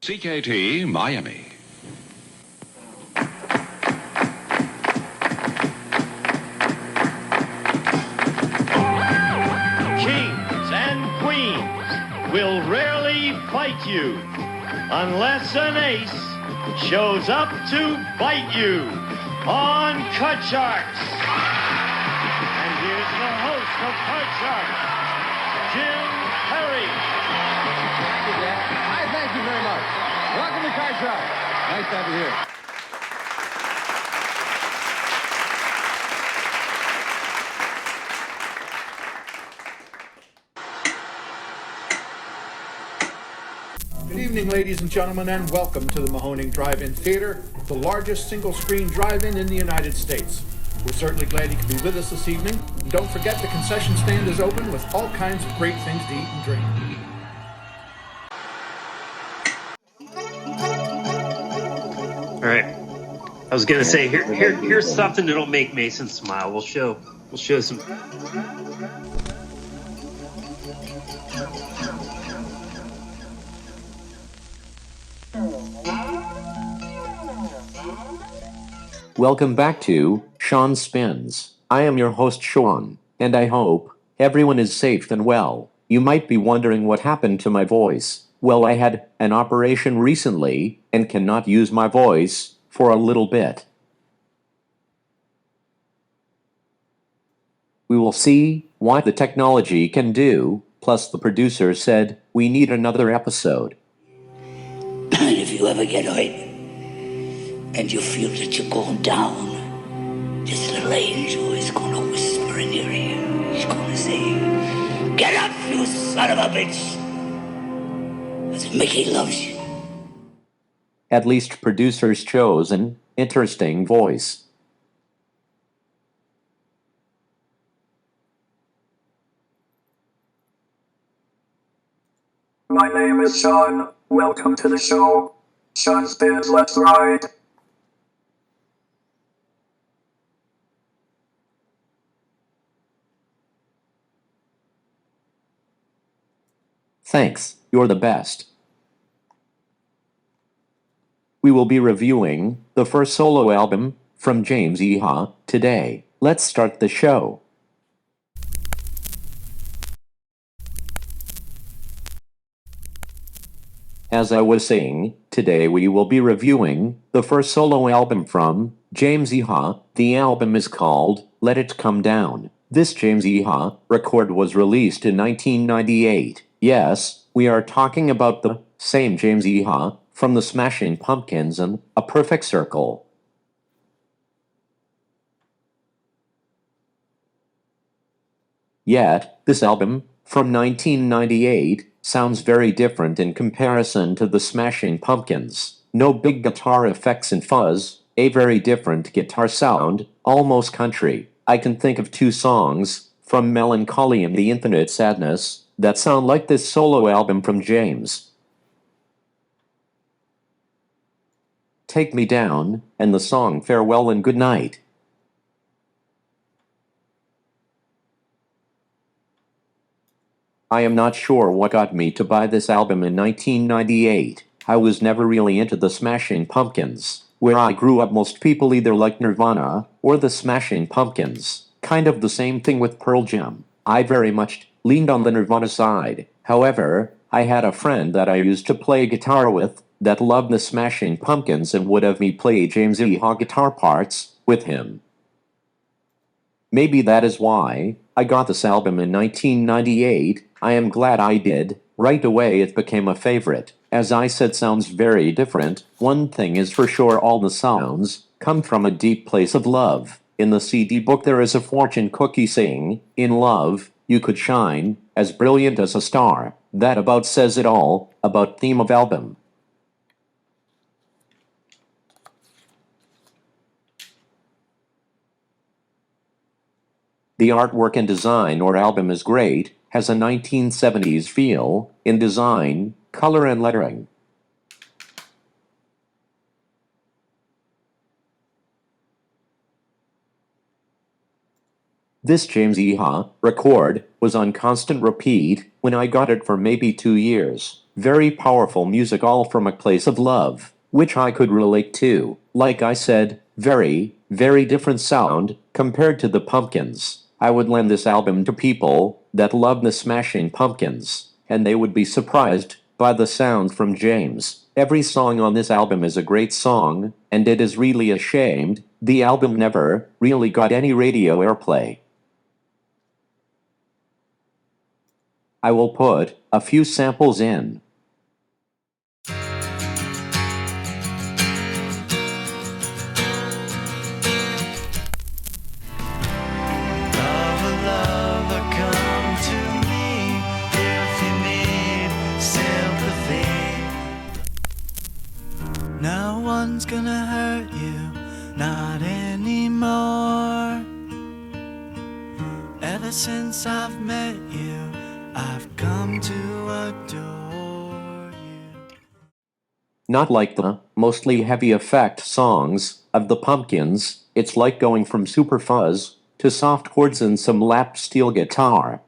CKT Miami. Kings and queens will rarely fight you unless an ace shows up to bite you on Cut Sharks. And here's the host of Cut Sharks, Jim Perry. Hi, thank you very much. Welcome to Cut Sharks. Nice to have you here. Good evening, ladies and gentlemen, and welcome to the Mahoning Drive-In Theater, the largest single-screen drive-in in the United States. We're certainly glad you could be with us this evening. And don't forget the concession stand is open with all kinds of great things to eat and drink. All right. I was gonna say here's something that'll make Mason smile. We'll show some. Welcome back to Shaun Spins. I am your host Shaun, and I hope everyone is safe and well. You might be wondering what happened to my voice. Well, I had an operation recently and cannot use my voice for a little bit. We will see what the technology can do, plus the producer said we need another episode. And if you ever get hurt and you feel that you're going down, this little angel is going to whisper in your ear. He's going to say, "Get up, you son of a bitch!" As Mickey loves you. At least producers chose an interesting voice. My name is Shaun. Welcome to the show. Shaun Spins, let's ride. Thanks, you're the best. We will be reviewing the first solo album from James Iha today. Let's start the show. As I was saying, today we will be reviewing the first solo album from James Iha. The album is called Let It Come Down. This James Iha record was released in 1998. Yes, we are talking about the same James Iha from the Smashing Pumpkins and A Perfect Circle. Yet, this album, from 1998, sounds very different in comparison to the Smashing Pumpkins. No big guitar effects and fuzz, a very different guitar sound, almost country. I can think of two songs, from Melancholy and The Infinite Sadness, that sound like this solo album from James. Take Me Down, and the song Farewell and Good Night. I am not sure what got me to buy this album in 1998. I was never really into the Smashing Pumpkins. Where I grew up, most people either liked Nirvana or the Smashing Pumpkins. Kind of the same thing with Pearl Jam. I very much leaned on the Nirvana side. However, I had a friend that I used to play guitar with that loved the Smashing Pumpkins and would have me play James Iha guitar parts with him. Maybe that is why I got this album in 1998. I am glad I did. Right away it became a favorite. As I said, sounds very different. One thing is for sure, all the sounds come from a deep place of love. In the CD book there is a fortune cookie saying, "In love, you could shine, as brilliant as a star." That about says it all about theme of album. The artwork and design or album is great, has a 1970s feel in design, color and lettering. This James Iha record was on constant repeat when I got it for maybe 2 years. very powerful music all from a place of love, which I could relate to. Like I said, very, very different sound compared to the Pumpkins. I would lend this album to people that love the Smashing Pumpkins, and they would be surprised by the sound from James. Every song on this album is a great song, and it is really a shame the album never really got any radio airplay. I will put a few samples in. No one's gonna hurt you, not anymore. Ever since I've met you, I've come to adore you. Not like the mostly heavy effect songs of the Pumpkins, it's like going from super fuzz to soft chords and some lap steel guitar.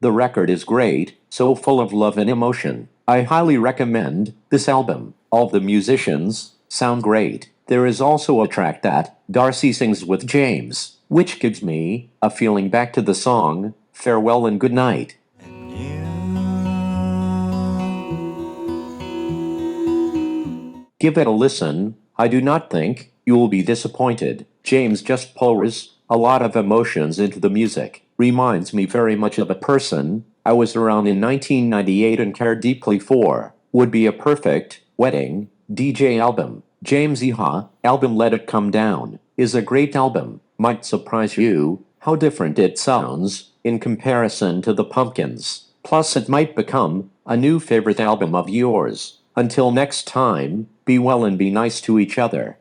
The record is great, so full of love and emotion. I highly recommend this album. All the musicians sound great. There is also a track that Darcy sings with James, which gives me a feeling back to the song Farewell and Good Night. Give it a listen. I do not think you will be disappointed. James just pours a lot of emotions into the music. Reminds me very much of a person I was around in 1998 and cared deeply for. Would be a perfect wedding DJ album. James Iha album Let It Come Down is a great album. Might surprise you how different it sounds in comparison to the Pumpkins. Plus it might become a new favorite album of yours. Until next time, be well and be nice to each other.